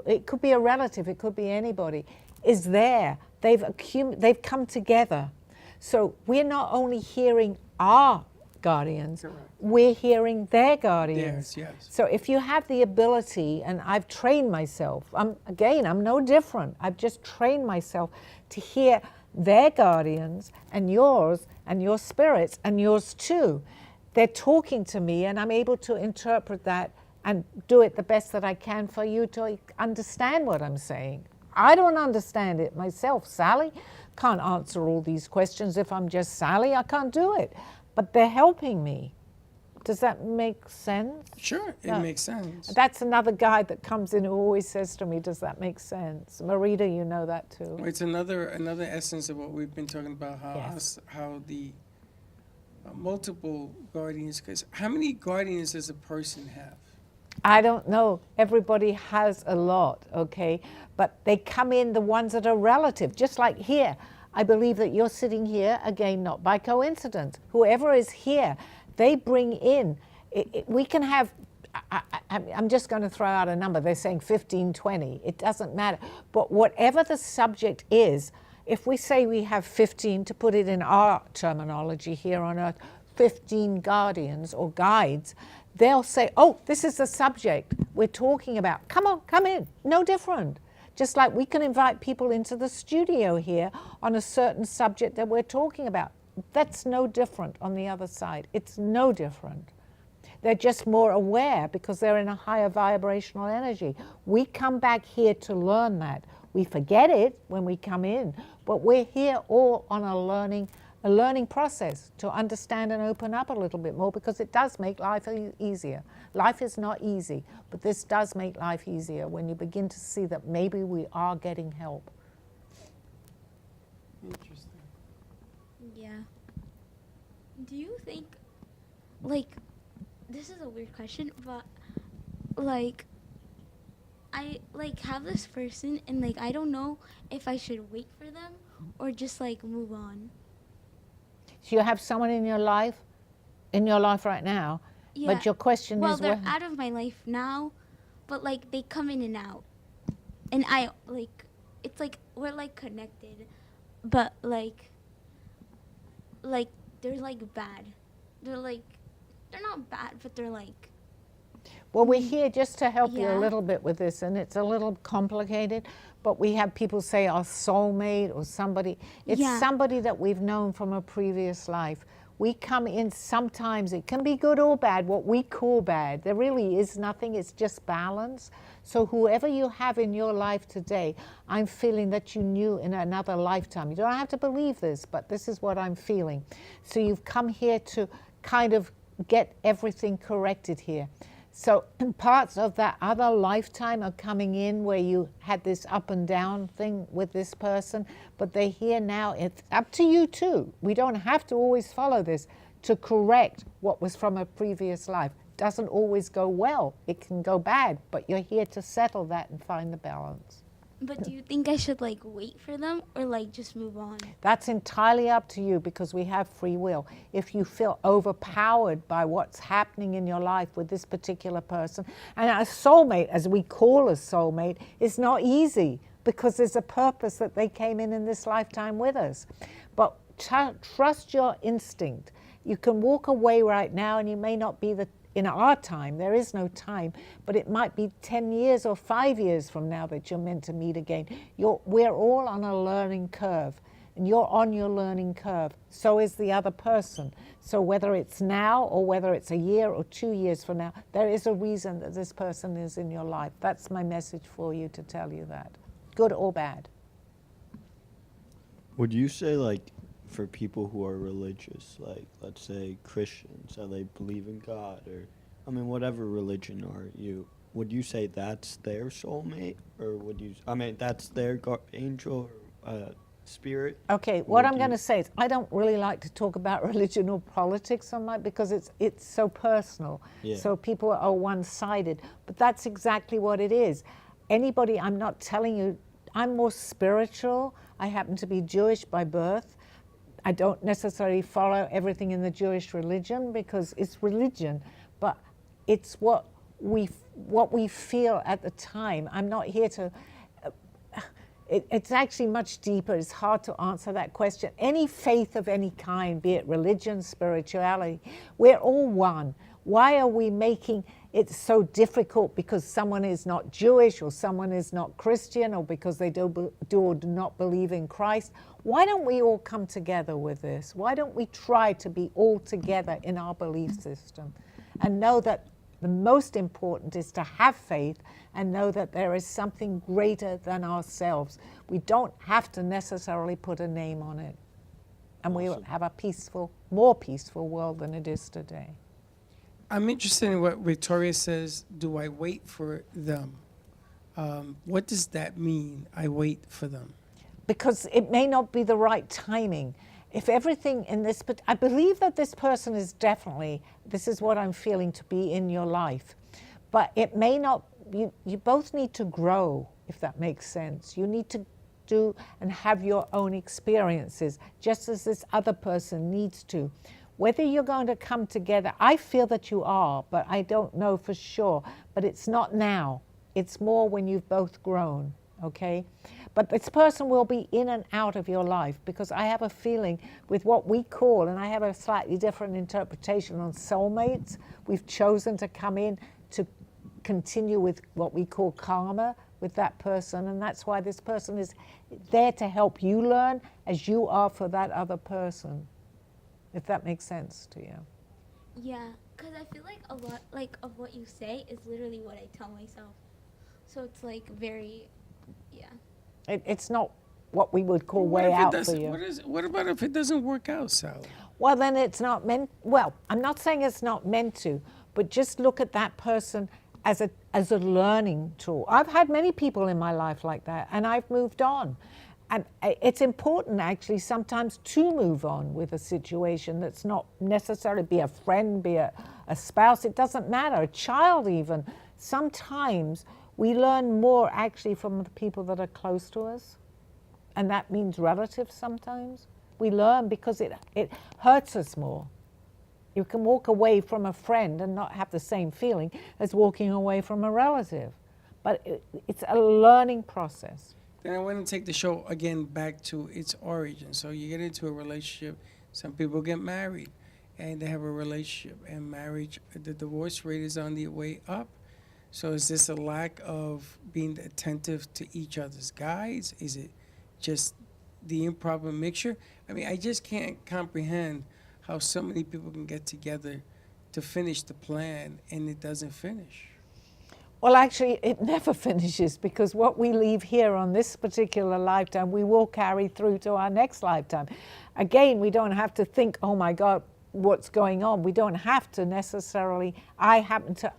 it could be a relative, it could be anybody, is there. They've come together. So we're not only hearing our guardians, Correct. We're hearing their guardians. Yes. So if you have the ability, and I've trained myself, I'm no different. I've just trained myself to hear their guardians and your spirits and yours too. They're talking to me and I'm able to interpret that and do it the best that I can for you to understand what I'm saying. I don't understand it myself. Sally can't answer all these questions if I'm just Sally. I can't do it. But they're helping me. Does that make sense? Sure, it makes sense. That's another guy that comes in who always says to me, does that make sense? Marita, you know that too. It's another essence of what we've been talking about, Yes. how the multiple guardians, because how many guardians does a person have? I don't know. Everybody has a lot, okay? But they come in, the ones that are relative, just like here. I believe that you're sitting here, again, not by coincidence. Whoever is here, they bring in. We can have I'm just going to throw out a number. They're saying 15, 20. It doesn't matter. But whatever the subject is, if we say we have 15, to put it in our terminology here on earth, 15 guardians or guides, they'll say, oh, this is the subject we're talking about. Come on, come in. No different. Just like we can invite people into the studio here on a certain subject that we're talking about. That's no different on the other side. It's no different. They're just more aware because they're in a higher vibrational energy. We come back here to learn that. We forget it when we come in, but we're here all on a learning process to understand and open up a little bit more, because it does make life easier. Life is not easy, but this does make life easier when you begin to see that maybe we are getting help. Interesting. Yeah. Do you think, like, this is a weird question, but, like, I, like, have this person, and, like, I don't know if I should wait for them or just, like, move on. So you have someone in your life right now, Yeah. but your question Well, is... they're out of my life now, but, like, they come in and out. And I, like, it's like we're, like, connected, but, like, they're, like, bad. They're, like, they're not bad, but they're, like... Well, we're here just to help you a Yeah. little bit with this, and it's a little complicated, but we have people say our soulmate or somebody. It's Yeah. somebody that we've known from a previous life. We come in, sometimes it can be good or bad, what we call bad. There really is nothing, it's just balance. So whoever you have in your life today, I'm feeling that you knew in another lifetime. You don't have to believe this, but this is what I'm feeling. So you've come here to kind of get everything corrected here. So parts of that other lifetime are coming in where you had this up and down thing with this person, but they're here now. It's up to you too. We don't have to always follow this to correct what was from a previous life. Doesn't always go well. It can go bad, but you're here to settle that and find the balance. But do you think I should, like, wait for them or, like, just move on? That's entirely up to you, because we have free will. If you feel overpowered by what's happening in your life with this particular person, and a soulmate, as we call a soulmate, is not easy, because there's a purpose that they came in this lifetime with us. But trust your instinct. You can walk away right now, and you may not be in our time, there is no time, but it might be 10 years or 5 years from now that you're meant to meet again. We're all on a learning curve, and you're on your learning curve. So is the other person. So whether it's now or whether it's a year or 2 years from now, there is a reason that this person is in your life. That's my message for you, to tell you that, good or bad. Would you say, like, for people who are religious, like, let's say Christians, how they believe in God, or, I mean, whatever religion are you, would you say that's their soulmate, or would you, I mean, that's their angel or spirit? Okay, what I'm going to say is I don't really like to talk about religion or politics on my, because it's so personal. Yeah. So people are one-sided, but that's exactly what it is. Anybody, I'm not telling you, I'm more spiritual. I happen to be Jewish by birth. I don't necessarily follow everything in the Jewish religion because it's religion, but it's what we feel at the time. I'm not here to, it's actually much deeper. It's hard to answer that question. Any faith of any kind, be it religion, spirituality, we're all one. Why are we making it so difficult because someone is not Jewish or someone is not Christian or because they do or do not believe in Christ? Why don't we all come together with this? Why don't we try to be all together in our belief system and know that the most important is to have faith and know that there is something greater than ourselves. We don't have to necessarily put a name on it. And we will have a peaceful, more peaceful world than it is today. I'm interested in what Victoria says, do I wait for them? What does that mean, I wait for them? Because it may not be the right timing. If everything in this, but I believe that this person is definitely, this is what I'm feeling to be in your life. But it may not, you both need to grow, if that makes sense. You need to do and have your own experiences, just as this other person needs to. whether you're going to come together, I feel that you are, but I don't know for sure. But it's not now. It's more when you've both grown, okay? But this person will be in and out of your life, because I have a feeling with what we call, and I have a slightly different interpretation on soulmates, we've chosen to come in to continue with what we call karma with that person, and that's why this person is there to help you learn as you are for that other person, if that makes sense to you. Yeah, because I feel like a lot like of what you say is literally what I tell myself. So it's like very, yeah. It's not what we would call What way if it out for doesn't- you. What about if it doesn't work out, Sally? Well, then it's not meant, well, I'm not saying it's not meant to, but just look at that person as a learning tool. I've had many people in my life like that, and I've moved on. And it's important, actually, sometimes to move on with a situation that's not necessarily be a friend, be a spouse, it doesn't matter, a child even. Sometimes we learn more actually from the people that are close to us, and that means relatives sometimes. We learn because it hurts us more. You can walk away from a friend and not have the same feeling as walking away from a relative. But it's a learning process. Then I want to take the show again back to its origin. So you get into a relationship. Some people get married, and they have a relationship. And marriage, the divorce rate is on the way up. So is this a lack of being attentive to each other's guides? Is it just the improper mixture? I mean, I just can't comprehend how so many people can get together to finish the plan and it doesn't finish. Well, actually, it never finishes, because what we leave here on this particular lifetime, we will carry through to our next lifetime. Again, we don't have to think, oh my God, what's going on? We don't have to necessarily. I happen to,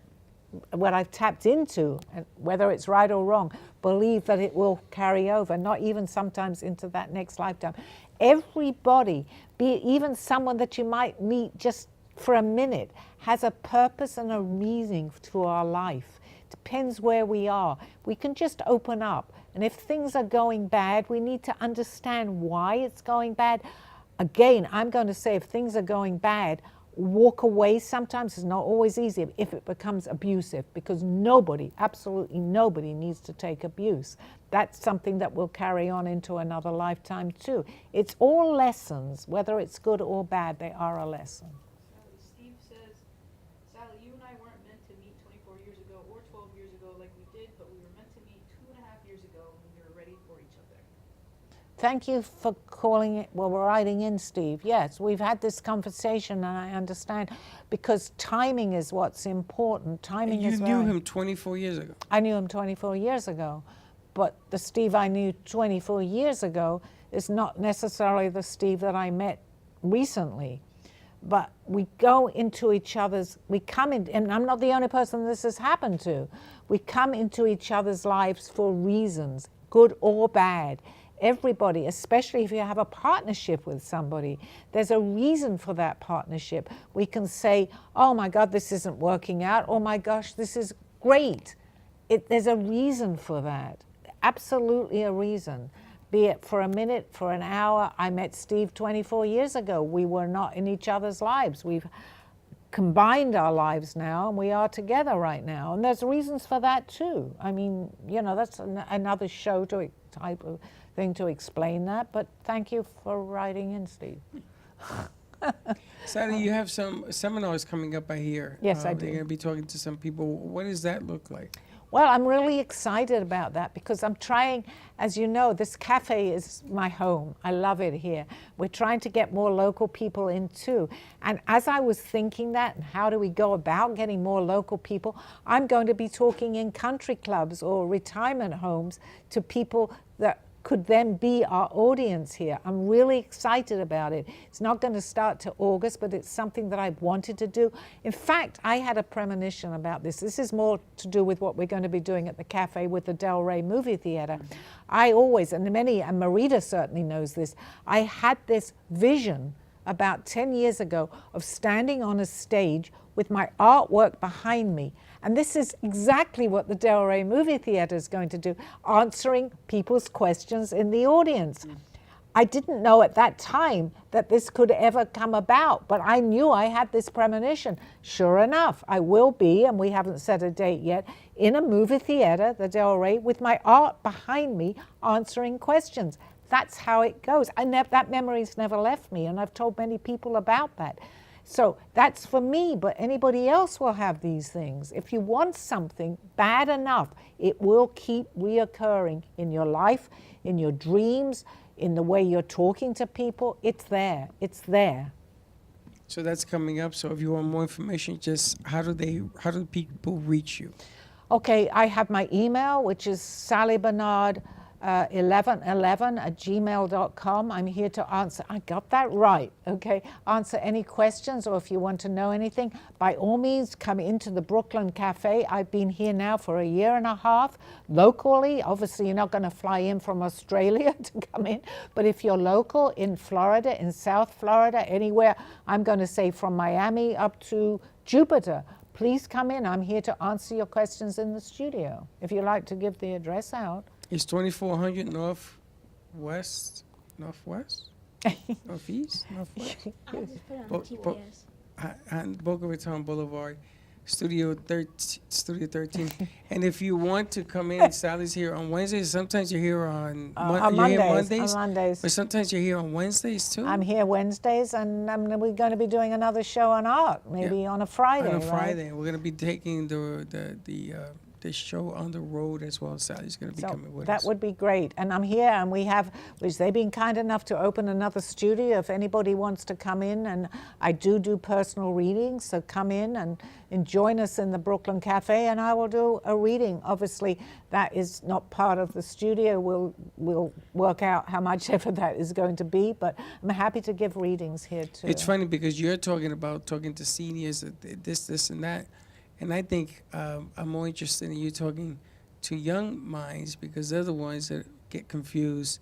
what I've tapped into, and whether it's right or wrong, believe that it will carry over, not even sometimes into that next lifetime. Everybody, be it even someone that you might meet just for a minute, has a purpose and a reason to our life. Depends where we are. We can just open up. And if things are going bad, we need to understand why it's going bad. Again, I'm going to say if things are going bad, walk away. Sometimes it's not always easy if it becomes abusive, because nobody, absolutely nobody, needs to take abuse. That's something that will carry on into another lifetime too. It's all lessons, whether it's good or bad, they are a lesson. Sally, Steve says, Sally, you and I weren't meant to meet 24 years ago or 12 years ago like we did, but we were meant to meet 2.5 years ago when we were ready for each other. Thank you for calling it, well, we're writing in, Steve. Yes, we've had this conversation, and I understand, because timing is what's important. Timing And is you knew him 24 years ago. I knew him 24 years ago, but the Steve I knew 24 years ago is not necessarily the Steve that I met recently. But we go into each other's, we come in, and I'm not the only person this has happened to. We come into each other's lives for reasons, good or bad. Everybody, especially if you have a partnership with somebody, there's a reason for that partnership. We can say, oh my God, this isn't working out. Oh my gosh, this is great. There's a reason for that. Absolutely a reason. Be it for a minute, for an hour. I met Steve 24 years ago. We were not in each other's lives. We've combined our lives now, and we are together right now. And there's reasons for that too. I mean, you know, that's another show type of thing to explain that. But thank you for writing in, Steve. Sally, you have some seminars coming up, I hear. Yes, I do. You're going to be talking to some people. What does that look like? Well, I'm really excited about that, because I'm trying, as you know, this cafe is my home. I love it here. We're trying to get more local people in too. And as I was thinking that, and how do we go about getting more local people, I'm going to be talking in country clubs or retirement homes to people that could then be our audience here. I'm really excited about it. It's not going to start till August, but it's something that I've wanted to do. In fact, I had a premonition about this. This is more to do with what we're going to be doing at the cafe with the Del Rey movie theater. I always, and Marita certainly knows this, I had this vision about 10 years ago of standing on a stage with my artwork behind me. And this is exactly what the Del Rey movie theater is going to do, answering people's questions in the audience. I didn't know at that time that this could ever come about, but I knew I had this premonition. Sure enough, I will be, and we haven't set a date yet, in a movie theater, the Del Rey, with my art behind me answering questions. That's how it goes. That memory's never left me, and I've told many people about that. So that's for me, but anybody else will have these things. If you want something bad enough, it will keep reoccurring in your life, in your dreams, in the way you're talking to people. It's there. It's there. So that's coming up. So if you want more information, just how do people reach you? Okay, I have my email, which is sallybernard1111@gmail.com. I'm here to answer. I got that right, okay? Answer any questions, or if you want to know anything, by all means, come into the Brooklyn Cafe. I've been here now for 1.5 years, locally. Obviously, you're not going to fly in from Australia to come in, but if you're local in Florida, in South Florida, anywhere, I'm going to say from Miami up to Jupiter, please come in. I'm here to answer your questions in the studio. If you'd like to give the address out. It's 2400 Northwest? Northeast? I'll just put it on TPS. And Boca Raton Boulevard, Studio 13. And if you want to come in, Sally's here on Wednesdays. Sometimes you're here on Mondays. On Mondays. But sometimes you're here on Wednesdays too. I'm here Wednesdays, and we're going to be doing another show on art, maybe on a Friday. On a right? Friday, we're going to be taking the show on the road as well. Sally's going to be coming with us. That would be great. And I'm here, and they've been kind enough to open another studio if anybody wants to come in, and I do personal readings, so come in and join us in the Brooklyn Cafe, and I will do a reading. Obviously, that is not part of the studio. We'll work out how much ever that is going to be, but I'm happy to give readings here too. It's funny because you're talking to seniors, this, and that. And I think I'm more interested in you talking to young minds, because they're the ones that get confused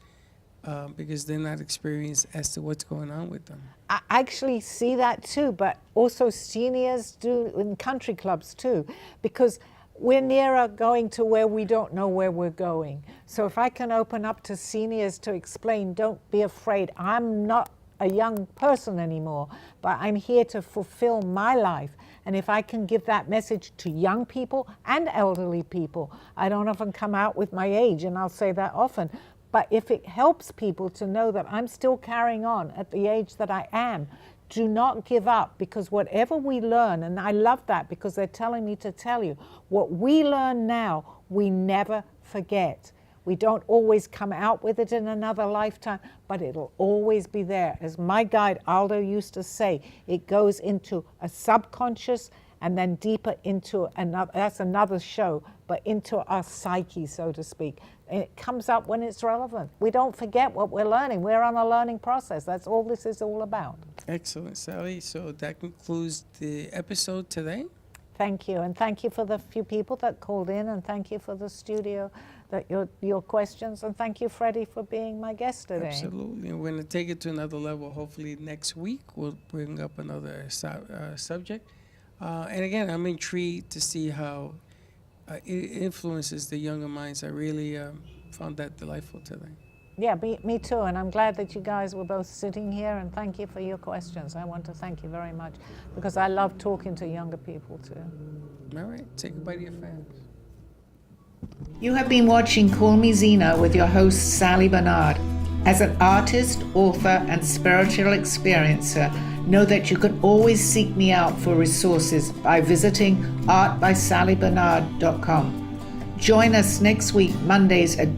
because they're not experienced as to what's going on with them. I actually see that too, but also seniors do in country clubs too, because we're nearer going to where we don't know where we're going. So if I can open up to seniors to explain, don't be afraid. I'm not a young person anymore, but I'm here to fulfill my life. And if I can give that message to young people and elderly people, I don't often come out with my age, and I'll say that often, but if it helps people to know that I'm still carrying on at the age that I am, do not give up, because whatever we learn, and I love that because they're telling me to tell you, what we learn now, we never forget. We don't always come out with it in another lifetime, but it'll always be there. As my guide Aldo used to say, it goes into a subconscious and then deeper into another, that's another show, but into our psyche, so to speak. And it comes up when it's relevant. We don't forget what we're learning. We're on a learning process. That's all this is all about. Excellent, Sally. So that concludes the episode today. Thank you, and thank you for the few people that called in, and thank you for the studio, that your questions, and thank you, Freddie, for being my guest today. Absolutely, and we're going to take it to another level. Hopefully next week we'll bring up another subject. And again, I'm intrigued to see how it influences the younger minds. I really found that delightful today. Yeah, me too, and I'm glad that you guys were both sitting here, and thank you for your questions. I want to thank you very much, because I love talking to younger people too. All right, say goodbye to your fans. You have been watching Call Me Zena with your host, Sally Bernard. As an artist, author, and spiritual experiencer, know that you can always seek me out for resources by visiting artbysallybernard.com. Join us next week, Mondays at